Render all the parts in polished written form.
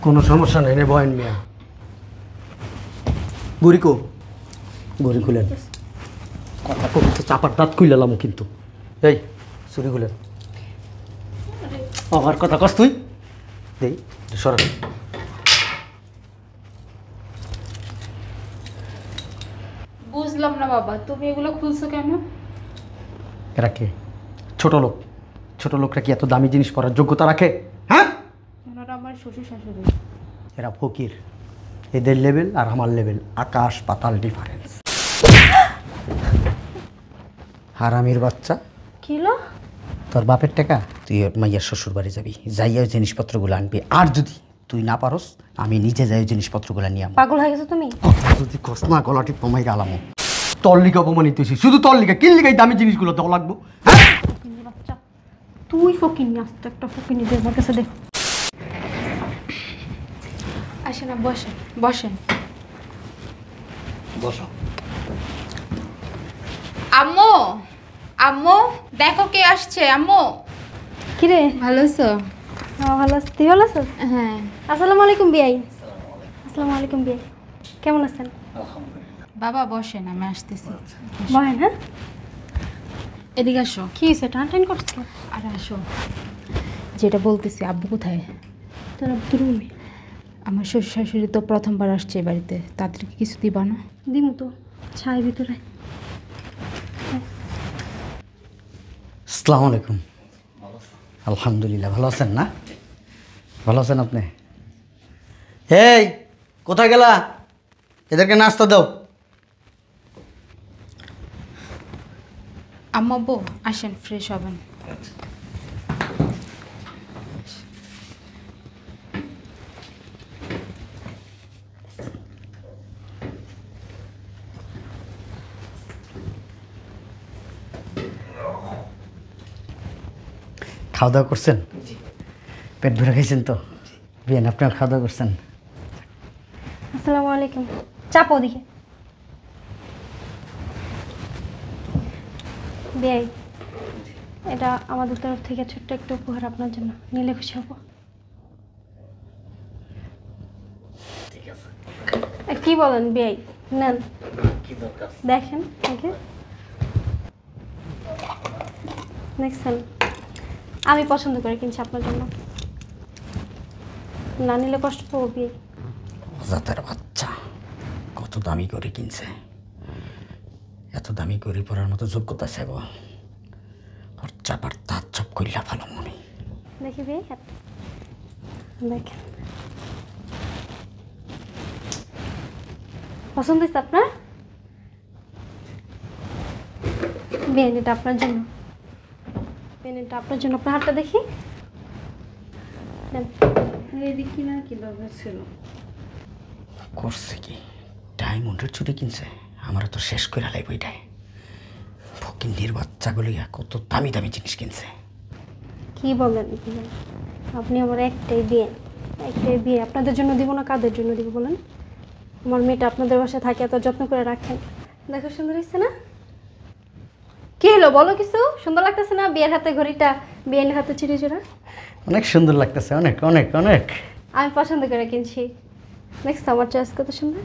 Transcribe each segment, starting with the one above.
কোনো সমস্যা নেই রে বয়েন মিয়া। গড়ি কো গড়ি খুলেন। কথা কবিতে চাপার দাঁত খুইলাম কিন্তু। এই চুরি খুলেন। আমার কথা কস তুই দেই সরা। বুঝলাম না বাবা, তুমি এগুলো খুলছো কেন? এরা কে? ছোট লোক। ছোট লোকরা কি এত দামি জিনিস পরার যোগ্যতা রাখে? হ্যাঁ, ওনারা আমার শ্বশুর শাশুড়ি। এরা ফকির। এদের লেভেল আর আমার লেভেল আকাশ পাতাল ডিফারেন্স। হারামির বাচ্চা। কিলো তোর বাপের টাকা তুই মাইয়ার শ্বশুর বাড়ি যাবি, যাইয়া ওই জিনিসপত্রগুলো আনবি। আর যদি তুই না পারস আমি নিজে যাই ওই জিনিসপত্রগুলো নিয়ে আনবো। পাগল হয়ে গেছো তুমি? যদি কস না গলাটি কমাই গেলাম। তোর লিগে অপমানিত হয়েছি, শুধু তোর লিগে। কিন লিগে দামি জিনিসগুলো দেওয়া লাগবো? হ্যাঁ বাচ্চা তুই ফকিনি, আস্তে একটা ফকিনি দে আমার কাছে দে। আসেন না, বসেন বসেন। বসো। আম্মু আম্মু দেখো কে আসছে। আম্মু কিরে ভালো আছো? ভালো আছি, তুই ভালো আছিস? হ্যাঁ। আসসালামু আলাইকুম বিয়াই। আসসালামু আলাইকুম বিয়াই, কেমন আছেন? বাবা বসেন, আমি আসতেছি। বহেন। হ্যাঁ, এদিকে আসো। কি হয়েছে, টান টান করছো? আর আসো, যেটা বলতেছি, আব্বু কোথায়? তোর আব্দুর রুমে। আমার শ্বশুর শাশুড়ি তো প্রথমবার আসছে এই বাড়িতে, তাদেরকে কিছু দিবা না? দিমু তো, ছাই ভিতরে। আসসালামু আলাইকুম। আলহামদুলিল্লাহ, ভালো আছেন না? ভালো আছেন আপনি? এই কোথায় গেলা? এদেরকে নাস্তা দাও। আম্মু আব্বু আসেন, ফ্রেশ হবেন। খাওয়া দাওয়া করছেন? পেট ভরে খাইছেন তো? বিয়েন আপনার খাওয়া দাওয়া করছেন? আসসালামু আলাইকুম। চাপো দিকে বিয়াই, এটা আমাদের তরফ থেকে ছোট্ট একটা উপহার আপনার জন্য, নিলে খুশি হবো। কি বলেন বিয়াই? নেন, দেখেন আগে দেখছেন, আমি পছন্দ করে কিনছি আপনার জন্য। না নিলে কষ্ট পাবো বিয়ে। জাতের বাচ্চা কত দামি করে কিনছে। এত দামি করে পড়ার মতো যোগ্যতা আছে গো। আর চাপার দাঁত চপ করিলা ভালো মনে। দেখি বিয়ে, দেখেন পছন্দ হয়েছে আপনার? বিয়ে এটা আপনার জন্য, পেনটা আপনার জন্য। আপনার হাতটা দেখি। এদিকে না কি দরকার ছিল? করছে কি? ডায়মন্ডের চুরি কিনছে। আমার তো শেষ করে হালাই বইটাই। ফকিন্নির বাচ্চাগুলি কত দামি দামি জিনিস কিনছে। কি বলেন আপনি? আমার একটাই বিয়ে, একটাই বিয়ে। আপনাদের জন্য দিব না, কাদের জন্য দিব বলেন? আমার মেয়েটা আপনাদের বাসায় থাকে, এত যত্ন করে রাখেন। দেখো সুন্দর হয়েছে না? কি হলো বলো কিছু? সুন্দর লাগতেছে না? বিয়ের হাতে ঘড়িটা, বিয়ের হাতে চিড়ি চোরা, অনেক সুন্দর লাগতেছে, অনেক অনেক অনেক। আমি পছন্দ করে কিনছি। দেখছো আমার চয়েস কত সুন্দর।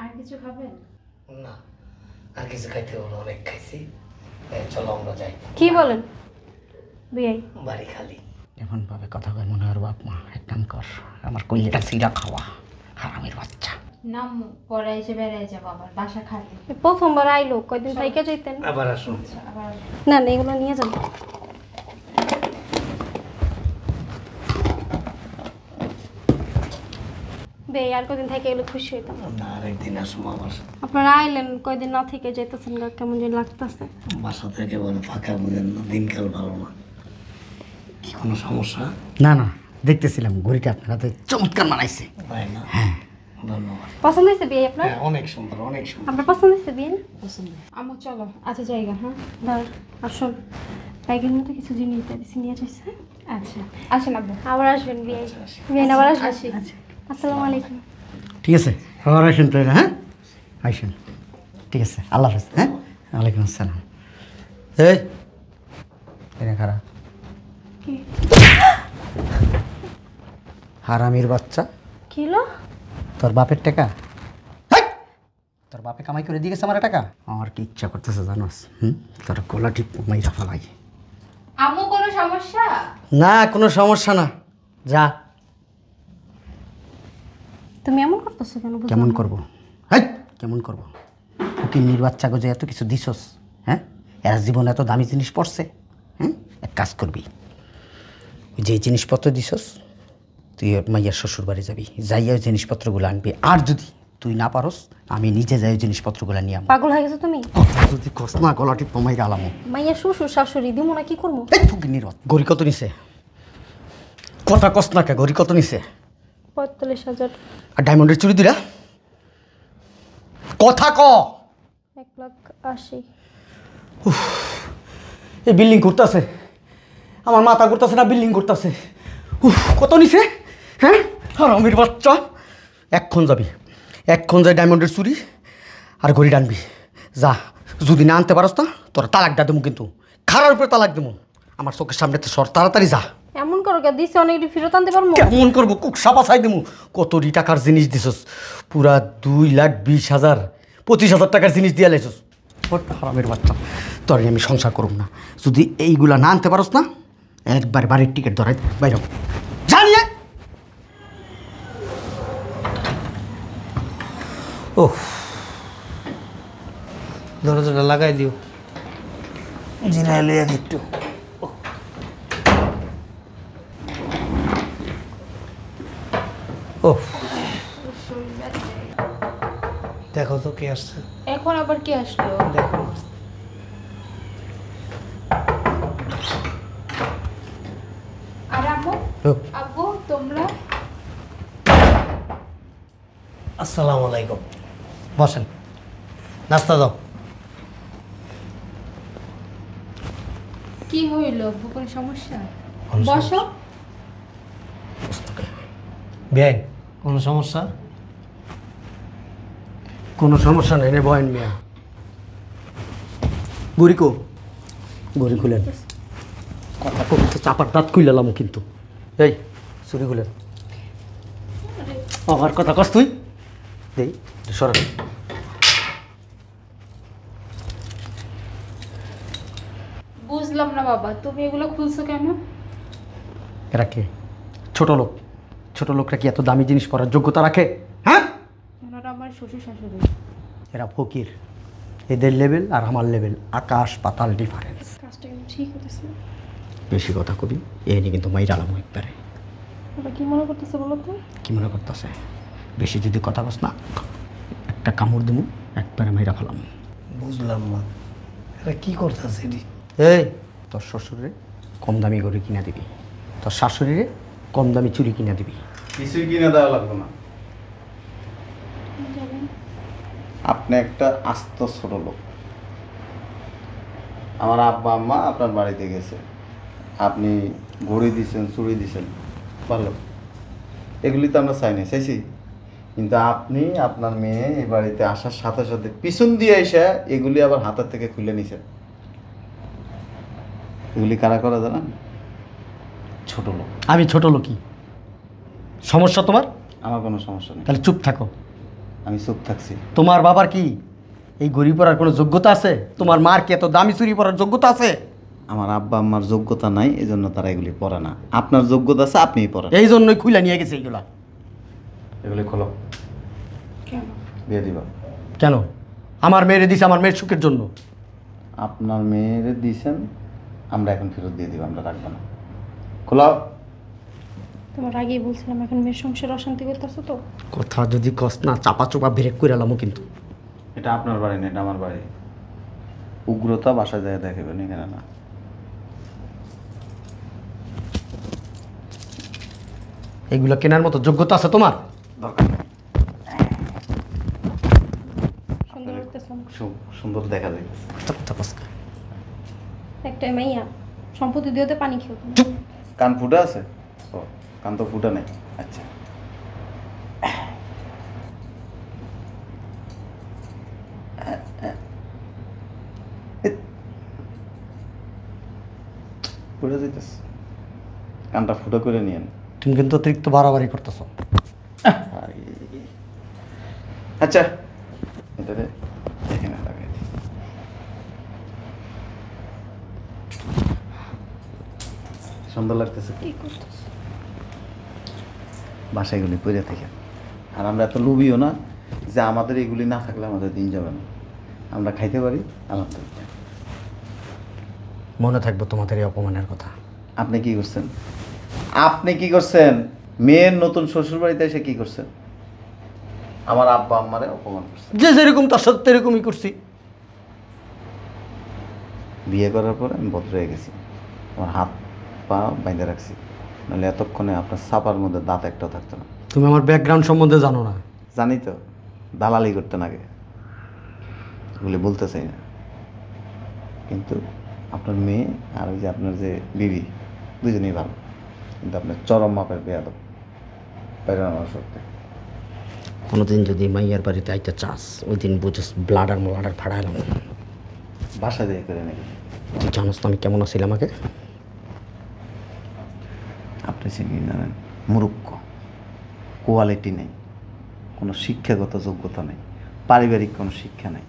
আর কিছু খাবেন? না, আর কিছু খাইতে হলো, অনেক খাইছি। চলো আমরা যাই। কি বলেন বিয়ে? বাড়ি খালি। এমন ভাবে কথা কয় মনে হয় বাপ মা। এক কাম কর, আমার কইলেটা সিরা খাওয়া। হারামির বাচ্চা। নাম পরে এসে বেড়াই যাবো, আবার বাসা খালি। প্রথমবার আইলো, কয়দিন থাইকা যাইতেন। আবার আসুন। আবার না না, এগুলো নিয়ে যান। বে আর কদিন থেকে এগুলো খুশি হইতাম। না, আরেকদিন আসবো আবার। আপনারা আইলেন, কয়দিন না থেকে যাইতেছেন, গা কেমন যেন লাগতেছে। বাসা থেকে বলে ফাঁকা বুঝেন না, দিনকাল ভালো না। কি কোনো সমস্যা? না না, দেখতেছিলাম ঘড়িটা আপনার হাতে চমৎকার মানাইছে। হ্যাঁ, ধন্যবাদ। পছন্দ হয়েছে বিয়ে আপনার? অনেক সুন্দর, অনেক সুন্দর। আপনার পছন্দ হয়েছে বিয়ে? পছন্দ। আম্মু চলো, আচ্ছা জায়গা। হ্যাঁ ধর আসুন, ব্যাগের মধ্যে কিছু জিনিস দিয়েছি, নিয়ে যাইছে। আচ্ছা আসেন আব্বু। আবার আসবেন বিয়ে, বিয়ে আবার আসবেন। আসি। আসসালামু আলাইকুম। ঠিক আছে, আবার আসেন তো। হ্যাঁ আসেন, ঠিক আছে, আল্লাহ হাফেজ। হ্যাঁ, ওয়ালাইকুম আসসালাম। এই এরা খারাপ। কি হারামির বাচ্চা, কিলো তোর বাপের টাকা, হেই! তোর বাপে কামাই করে দিয়ে গেছে আমার টাকা। আমার কি ইচ্ছা করতেছে জানোস? তোর গলা ঠিক মাইরা ফেলাই। আম্মু কোনো সমস্যা? না, কোনো সমস্যা না, যা। তুমি এমন করতেছো কেন? বুঝলাম কেমন না। করব? হেই, কেমন করব? ফকিন্নির বাচ্চা গো যে এত কিছু দিছস, হ্যাঁ? এর জীবনে এত দামি জিনিস পড়ছে, হ্যাঁ? এক কাজ করবি, ওই যে জিনিসপত্র দিছস, তুই ওর মাইয়ার শ্বশুর বাড়ি যাবি, যাইয়া ওই জিনিসপত্রগুলো আনবি। আর যদি তুই না পারস, আমি নিজে যাই ওই জিনিসপত্রগুলো নিয়ে আসবো। পাগল হয়ে গেছো তুমি? কথা যদি কস না, গলাটি পমাইরা আলামো। মাইয়া শ্বশুর শাশুড়ি দিমু না, কি করবো? এই ফকিন্নির বাচ্চা, গড়ি কত নিছে? কথা কস না কে, গড়ি কত নিছে? 45,000। আর ডায়মন্ডের চুরি দিলা? কথা ক। 1,80,000। এই বিল্ডিং করতেছে, আমার মাথা করতেছে না, বিল্ডিং করতেছে। কত নিছে? হ্যাঁ, হারামির বাচ্চা। এক্ষণ যাবি, এক্ষণ যাই ডায়মন্ডের চুরি আর ঘড়ি টানবি, যা। যদি না আনতে পারস না, তোরা তালাকটা দেবো, কিন্তু খারার উপরে তালাক দেবো। আমার চোখের সামনে তো সর, তাড়াতাড়ি যা। এমন করো কে? দিছে অনেক, ফেরত আনতে পারবো? কেমন করবো? কুকসা পাছাই দেবো। কতটি টাকার জিনিস দিছস? পুরা 2,20,000, 25,000 টাকার জিনিস দিয়ে লাইছস। হারামের বাচ্চা, তোর আমি সংসার করব না। যদি এইগুলা না আনতে পারস না, একবার বাড়ির টিকিট ধরাই বাইর জানিয়ে। ও, দরজাটা লাগাই দিও। জিরায় লইয়া একটু। ও, দেখো তো কে আসছে। এখন আবার কি আসলো? দেখো। আর আম্মু? ও, আব্বু তোমরা? আসসালামু আলাইকুম। বসেন, নাস্তা দাও। কি হইল আব্বু, কোনো সমস্যা? কোনো বসো। বেআই, কোনো সমস্যা? কোনো সমস্যা নেই রে বয়েন মিয়া। গড়ি কো, গড়ি খুলেন। কথা কবিতে চাপার দাঁত খুইলাম কিন্তু। এই চুরি খুলেন। আমার কথা কস তুই? দেই সর। বুঝলাম না বাবা, তুমি এগুলো খুলছো কেন? এরা কে? ছোট লোক। ছোট লোকরা কি এত দামি জিনিস পরার যোগ্যতা রাখে? হ্যাঁ, ওনারা আমার শ্বশুর শাশুড়ি। এরা ফকির। এদের লেভেল আর আমার লেভেল আকাশ পাতাল ডিফারেন্স। কাজটা কিন্তু ঠিক হতেছে। বেশি কথা কবি এ নিয়ে কিন্তু মাইর আলাম একবারে। ওরা কি মনে করতেছে বলো তো? কি মনে করতেছে? বেশি যদি কথা কস না, একটা কামড় দেবো, একবারে মাইরা ফেলাম। বুঝলাম না, এরা কি করতেছে এটি? এই, তোর শ্বশুরে কম দামি গড়ি কিনা দিবি, তোর শাশুড়িরে কম দামি চুরি কিনা দিবি। কিছুই কিনে দেওয়া লাগবে না। আপনি একটা আস্ত ছোট লোক। আমার আব্বা আম্মা আপনার বাড়িতে গেছে, আপনি ঘড়ি দিছেন, চুড়ি দিছেন, ভালো, এগুলি তো আমরা চাই না, চাইছি। কিন্তু আপনি আপনার মেয়ে এই বাড়িতে আসার সাথে সাথে পিছন দিয়ে এসে এগুলি আবার হাতের থেকে খুলে নিছেন। এগুলি কারা করা জানেন? ছোট লোক। আমি ছোট লোকই, সমস্যা তোমার? আমার কোনো সমস্যা নেই, তাহলে চুপ থাকো। আমি চুপ থাকছি। তোমার বাবার কি এই গড়ি পরার কোনো যোগ্যতা আছে? তোমার মার কি এত দামি চুরি পরার যোগ্যতা আছে? আমার আব্বা আম্মার যোগ্যতা নাই, এই জন্য তারা এগুলি পড়ে না। আপনার যোগ্যতা আছে, আপনিই পড়েন। এই জন্যই খুলে নিয়ে গেছে এইগুলা। এগুলি খোলো, কেন? দিয়ে দিবা। কেন? আমার মেয়েরে দিছে আমার মেয়ের সুখের জন্য। আপনার মেয়েরে দিয়েছেন, আমরা এখন ফেরত দিয়ে দিব, আমরা রাখবো না। খোলাও। তোমার আগেই বলছিলাম, এখন মেয়ের সংসার অশান্তি করতেছো তো। কথা যদি কস না, চাপা চোপা ব্রেক করে এলামও কিন্তু। এটা আপনার বাড়ি না, এটা আমার বাড়ি। উগ্রতা বাসায় যায় দেখাবেন, এখানে না। এগুলো কেনার মতো যোগ্যতা আছে তোমার? দরকার নেই। সুন্দর করতেছো। সুন্দর দেখা যাইতেছে। একটা মাইয়া সম্পত্তি দিয়েতে পানি খেও তুমি। কান ফুটা আছে? ও, কান তো ফুটা নেই। আচ্ছা, ফুটে যাইতেছে, কানটা ফুটো করে নিয়েন। তুমি কিন্তু অতিরিক্ত বাড়াবাড়ি করতেছো। আচ্ছা এটাতে এখানে লাগাই দিই। সুন্দর লাগতেছে। কি করতেছ? বাসাগুলি পড়ে থাকে। আর আমরা এত লোভীও না যে আমাদের এগুলি না থাকলে আমাদের দিন যাবে না। আমরা খাইতে পারি আলহামদুলিল্লাহ। মনে থাকবো তোমাদের এই অপমানের কথা। আপনি কি করছেন? আপনি কি করছেন? মেয়ের নতুন শ্বশুর বাড়িতে এসে কি করছেন? আমার আব্বা আম্মারে অপমান করছেন। যে যেরকম তার সাথে এরকমই করছি। বিয়ে করার পর আমি ভদ্র হয়ে গেছি, আমার হাত পা বাইন্ধে রাখছি, নাহলে এতক্ষণে আপনার চাপার মধ্যে দাঁত একটাও থাকতো না। তুমি আমার ব্যাকগ্রাউন্ড সম্বন্ধে জানো না। জানি তো, দালালি করতেন আগে, এগুলি বলতে চাই না। কিন্তু আপনার মেয়ে আর ওই যে আপনার যে বিবি দুজনেই ভালো, কিন্তু আপনার চরম মাপের বেয়াদব বাইরে আমার সত্যি। কোনোদিন যদি মাইয়ার বাড়িতে আইতে চাস ওই দিন বুঝিস ব্লাডার মোলাডার ফাড়াইলাম। বাসা দিয়ে করে নাকি? তুই জানোস তো আমি কেমন আছিলাম আমাকে? আপনি সে কি জানেন? মূর্খ, কোয়ালিটি নেই, কোনো শিক্ষাগত যোগ্যতা নেই, পারিবারিক কোনো শিক্ষা নেই,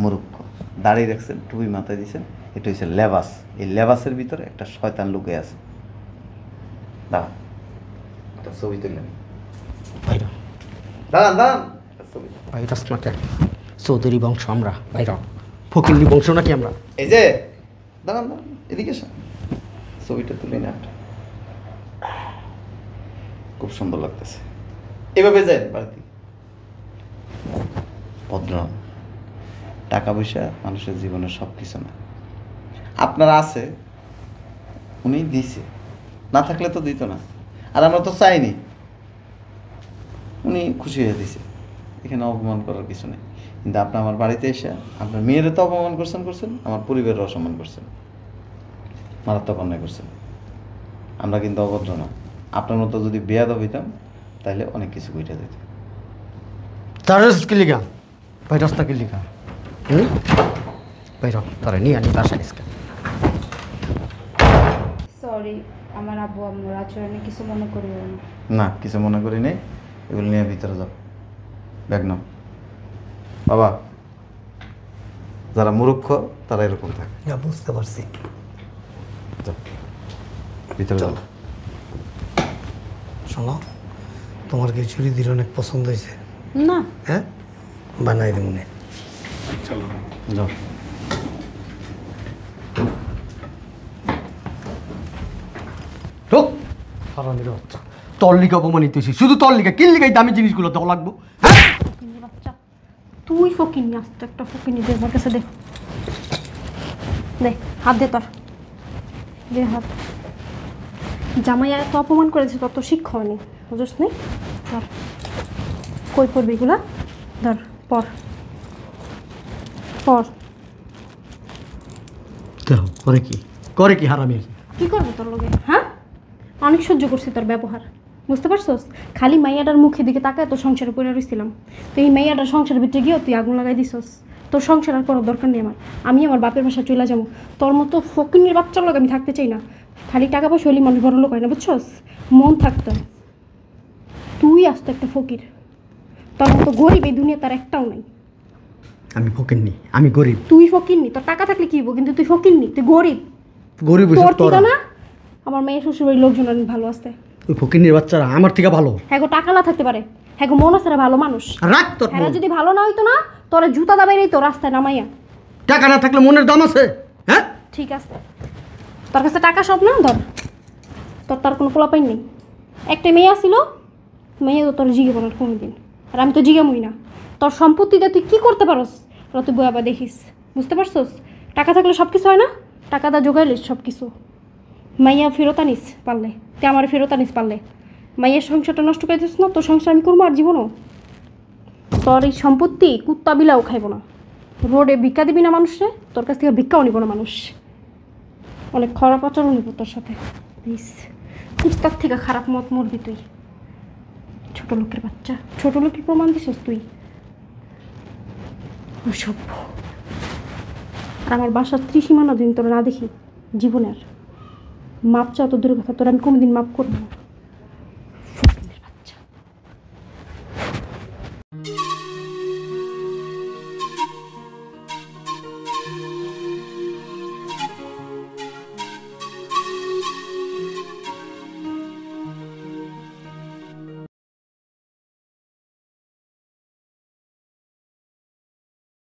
মূর্খ। দাঁড়িয়ে রাখছেন, টুপি মাথায় দিয়েছেন, এটা হচ্ছে লেবাস। এই লেবাসের ভিতরে একটা শয়তান লুকে আছে। দাঁড়ান, একটা ছবি তুললেন। বাইরা দাঁড়ান দাঁড়ান, একটা ছবি। বাইরাস নাকে চৌধুরী বংশ আমরা, বাইরা ফকিন্দি বংশ নাকি আমরা? এই যে দাঁড়ান দাঁড়ান, এদিকে এসে ছবিটা তুলে না। খুব সুন্দর লাগতেছে। এভাবে যায় বাড়িতে ভদ্র। টাকা পয়সা মানুষের জীবনের সব কিছু না। আপনার আছে, উনি দিছে, না থাকলে তো দিত না। আর আমরা তো চাইনি, উনি খুশি হয়ে দিছে। এখানে অপমান করার কিছু নেই। কিন্তু আপনি আমার বাড়িতে এসে আপনার মেয়েরও তো অপমান করছেন, আমার পরিবারের অসম্মান করছেন, মারাত্মক অন্যায় করছেন। আমরা কিন্তু অভদ্র না। আপনার মতো যদি বেয়াদব হইতাম তাহলে অনেক কিছু কইটা দিত। তার কি লিখা বাইরাস্তা কি লিখা? বাইর তারা নিয়ে আনি বাসায় আজকে। সরি, আমার আব্বু আম্মুর আচরণে কিছু মনে করিও না। না, কিছু মনে করি নেই। এগুলো নিয়ে ভিতরে যাও, ব্যাগ নাও। বাবা, যারা মূর্খ তারা এরকম থাকে। না, বুঝতে পারছি। যাও, ভিতরে যাও। শোনো, তোমার কি চুড়িদির অনেক পছন্দ হয়েছে? না, হ্যাঁ, বানাই দেব মনে। চলো যাও। ঢোক হারামির বাচ্চা। তোর লিখে অপমানিত হয়েছি, শুধু তোর লিখে কিন লিখাই দামি জিনিসগুলো দেওয়া লাগবো। ফকিন্নি বাচ্চা, তুই ফকিন্নি, আস্তে একটা ফকিন্নি দে আমার কাছে, দে দে, হাত দে তোর, দে হাত। জামাই এত অপমান করেছে, তত শিক্ষা হয়নি, বুঝছ নেই? ধর, কই পড়বি এগুলা? ধর, পড় পড়। দেখো করে কি করে কি হারামির। কি করবো তোর লগে? হ্যাঁ, অনেক সহ্য করছি তোর ব্যবহার, বুঝতে পারছস? খালি মাইয়াটার মুখের দিকে তাকায় তোর সংসারে পড়ে রইছিলাম। তো এই মাইয়াটার সংসারের ভিতরে গিয়েও তুই আগুন লাগাই দিছস। তোর সংসার আর করার দরকার নেই আমার। আমি আমার বাপের বাসায় চলে যাবো। তোর মতো ফকিনের বাচ্চার লোক আমি থাকতে চাই না। খালি টাকা পয়সা হলে মানুষ বড় লোক হয় না, বুঝছস? মন থাকতো। তুই আসতো একটা ফকির, তোর মতো গরিব এই দুনিয়া তার একটাও নাই। আমি ফকিরনি, আমি গরিব। তুই ফকিরনি, তোর টাকা থাকলে কি হবো, কিন্তু তুই ফকিরনি, তুই গরিব। গরিব হইছিস তোর তোরা। ঠিকানা আমার মেয়ের শ্বশুরবাড়ির লোকজন অনেক ভালো আছে। ওই ফকিরনির বাচ্চারা আমার থেকে ভালো। হ্যাঁ গো, টাকা না থাকতে পারে, হ্যাঁ গো, মন আছে রে ভালো মানুষ। রাখ তোর হ্যাঁ মন। যদি ভালো না হইতো না, তোরা জুতা দাবাই তো রাস্তায় নামাইয়া। টাকা না থাকলে মনের দাম আছে? হ্যাঁ, ঠিক আছে, তোর কাছে টাকা সব না, ধর। তোর তার কোনো পোলাপাইন নেই। একটা মেয়ে আসিল, মেয়ে তো তোর জিগে বলার কোনোদিন। আর আমি তো জিগামই না। তোর সম্পত্তিতে তুই কি করতে পারস ওরা তুই বই আবার দেখিস, বুঝতে পারছস? টাকা থাকলে সব কিছু হয় না? টাকাটা জোগাইলিস সব কিছু। মাইয়া ফেরত আনিস পারলে, তুই আমার ফেরত আনিস পারলে। মাইয়ের সংসারটা নষ্ট করে দিস না, তোর সংসার আমি করবো আর জীবনও। তোর এই সম্পত্তি কুত্তা বিলাও খাইব না। রোডে ভিক্ষা দিবি না মানুষে, তোর কাছ থেকে ভিক্ষাও নিব না মানুষ। অনেক খারাপ আচরণ হইব তোর সাথে। প্লিজ, কুত্তার থেকে খারাপ মত মরবি তুই। ছোট লোকের বাচ্চা, ছোট লোকের প্রমাণ দিছিস তুই। অসভ্য। আর আমার বাসার ত্রিসীমানা দিন তোরা না দেখি জীবনের মাপ চাও তো দূরের কথা, তোরা আমি কোনোদিন মাপ করবো না।